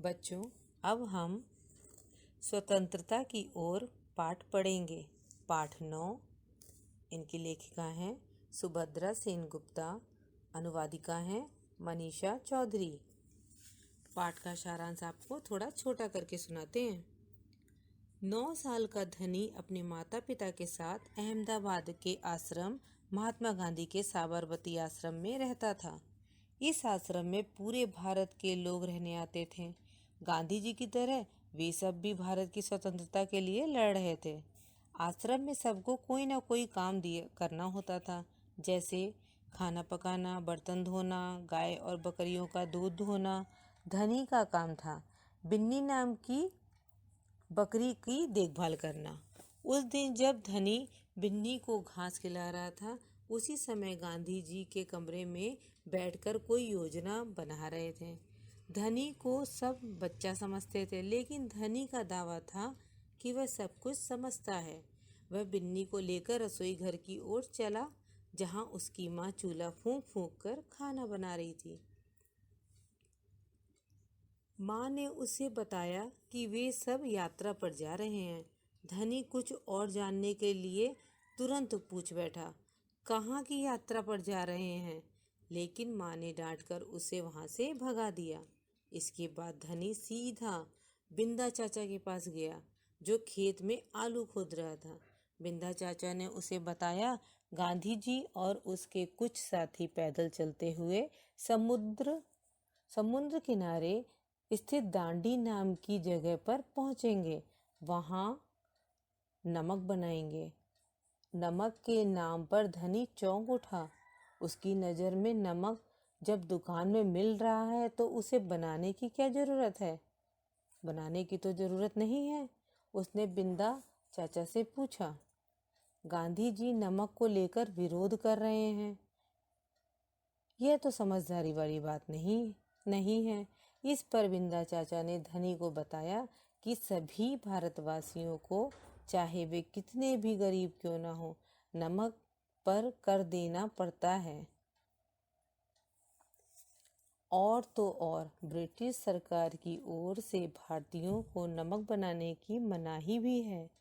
बच्चों, अब हम स्वतंत्रता की ओर पाठ पढ़ेंगे। पाठ 9। इनकी लेखिका हैं सुभद्रा सेनगुप्ता, अनुवादिका हैं मनीषा चौधरी। पाठ का सारांश आपको थोड़ा छोटा करके सुनाते हैं। 9 साल का धनी अपने माता पिता के साथ अहमदाबाद के आश्रम महात्मा गांधी के साबरमती आश्रम में रहता था। इस आश्रम में पूरे भारत के लोग रहने आते थे। गांधी जी की तरह वे सब भी भारत की स्वतंत्रता के लिए लड़ रहे थे। आश्रम में सबको कोई ना कोई काम करना होता था, जैसे खाना पकाना, बर्तन धोना, गाय और बकरियों का दूध धोना। धनी का काम था बिन्नी नाम की बकरी की देखभाल करना। उस दिन जब धनी बिन्नी को घास खिला रहा था, उसी समय गांधी जी के कमरे में बैठकर कोई योजना बना रहे थे। धनी को सब बच्चा समझते थे, लेकिन धनी का दावा था कि वह सब कुछ समझता है। वह बिन्नी को लेकर रसोई घर की ओर चला, जहां उसकी माँ चूल्हा फूंक फूंक कर खाना बना रही थी। माँ ने उसे बताया कि वे सब यात्रा पर जा रहे हैं। धनी कुछ और जानने के लिए तुरंत पूछ बैठा, कहाँ की यात्रा पर जा रहे हैं? लेकिन माँ ने डांटकर उसे वहां से भगा दिया। इसके बाद धनी सीधा बिंदा चाचा के पास गया, जो खेत में आलू खोद रहा था। बिंदा चाचा ने उसे बताया, गांधी जी और उसके कुछ साथी पैदल चलते हुए समुद्र किनारे स्थित दांडी नाम की जगह पर पहुंचेंगे। वहां नमक बनाएंगे। नमक के नाम पर धनी चौंक उठा। उसकी नज़र में नमक जब दुकान में मिल रहा है तो उसे बनाने की क्या ज़रूरत है? बनाने की तो ज़रूरत नहीं है। उसने बिंदा चाचा से पूछा। गांधी जी नमक को लेकर विरोध कर रहे हैं। यह तो समझदारी वाली बात नहीं है। इस पर बिंदा चाचा ने धनी को बताया कि सभी भारतवासियों को, चाहे वे कितने भी गरीब क्यों ना हो, नमक पर कर देना पड़ता है। और तो और ब्रिटिश सरकार की ओर से भारतीयों को नमक बनाने की मनाही भी है।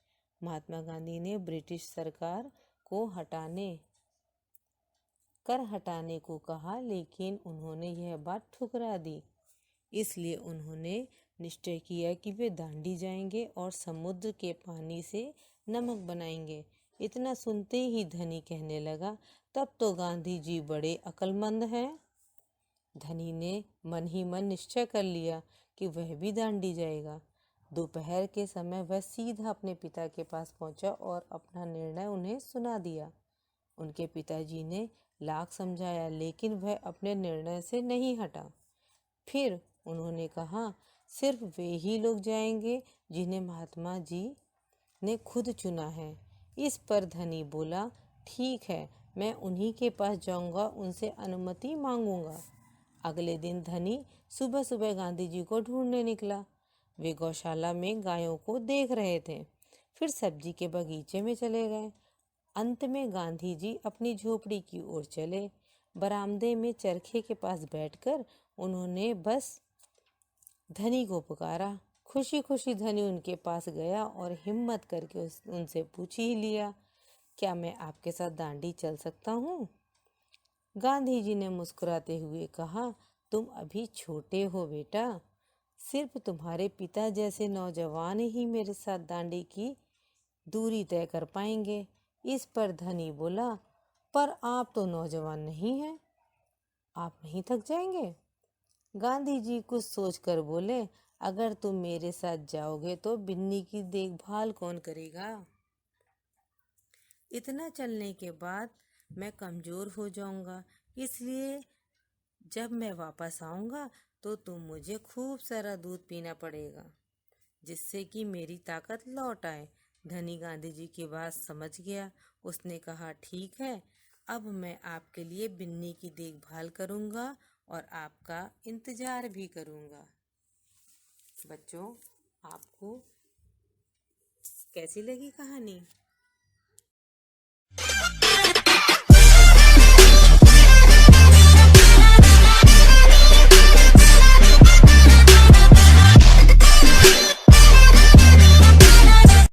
महात्मा गांधी ने ब्रिटिश सरकार को कर हटाने को कहा, लेकिन उन्होंने यह बात ठुकरा दी। इसलिए उन्होंने निश्चय किया कि वे दांडी जाएंगे और समुद्र के पानी से नमक बनाएंगे। इतना सुनते ही धनी कहने लगा, तब तो गांधी जी बड़े अक्लमंद हैं। धनी ने मन ही मन निश्चय कर लिया कि वह भी दांडी जाएगा। दोपहर के समय वह सीधा अपने पिता के पास पहुंचा और अपना निर्णय उन्हें सुना दिया। उनके पिताजी ने लाख समझाया, लेकिन वह अपने निर्णय से नहीं हटा। फिर उन्होंने कहा, सिर्फ वे ही लोग जाएंगे जिन्हें महात्मा जी ने खुद चुना है। इस पर धनी बोला, ठीक है, मैं उन्हीं के पास जाऊंगा, उनसे अनुमति मांगूंगा। अगले दिन धनी सुबह सुबह गांधी जी को ढूंढने निकला। वे गौशाला में गायों को देख रहे थे, फिर सब्जी के बगीचे में चले गए। अंत में गांधी जी अपनी झोपड़ी की ओर चले। बरामदे में चरखे के पास बैठकर उन्होंने बस धनी को पुकारा। खुशी खुशी धनी उनके पास गया और हिम्मत करके उनसे पूछ ही लिया, क्या मैं आपके साथ दांडी चल सकता हूँ? गांधी जी ने मुस्कुराते हुए कहा, तुम अभी छोटे हो बेटा, सिर्फ तुम्हारे पिता जैसे नौजवान ही मेरे साथ दांडी की दूरी तय कर पाएंगे। इस पर धनी बोला, पर आप तो नौजवान नहीं हैं, आप नहीं थक जाएंगे? गांधी जी कुछ सोचकर बोले, अगर तुम मेरे साथ जाओगे तो बिन्नी की देखभाल कौन करेगा? इतना चलने के बाद मैं कमज़ोर हो जाऊंगा, इसलिए जब मैं वापस आऊंगा तो मुझे खूब सारा दूध पीना पड़ेगा, जिससे कि मेरी ताकत लौट आए। धनी गांधी जी की बात समझ गया। उसने कहा, ठीक है, अब मैं आपके लिए बिन्नी की देखभाल करूंगा और आपका इंतजार भी करूंगा। बच्चों, आपको कैसी लगी कहानी?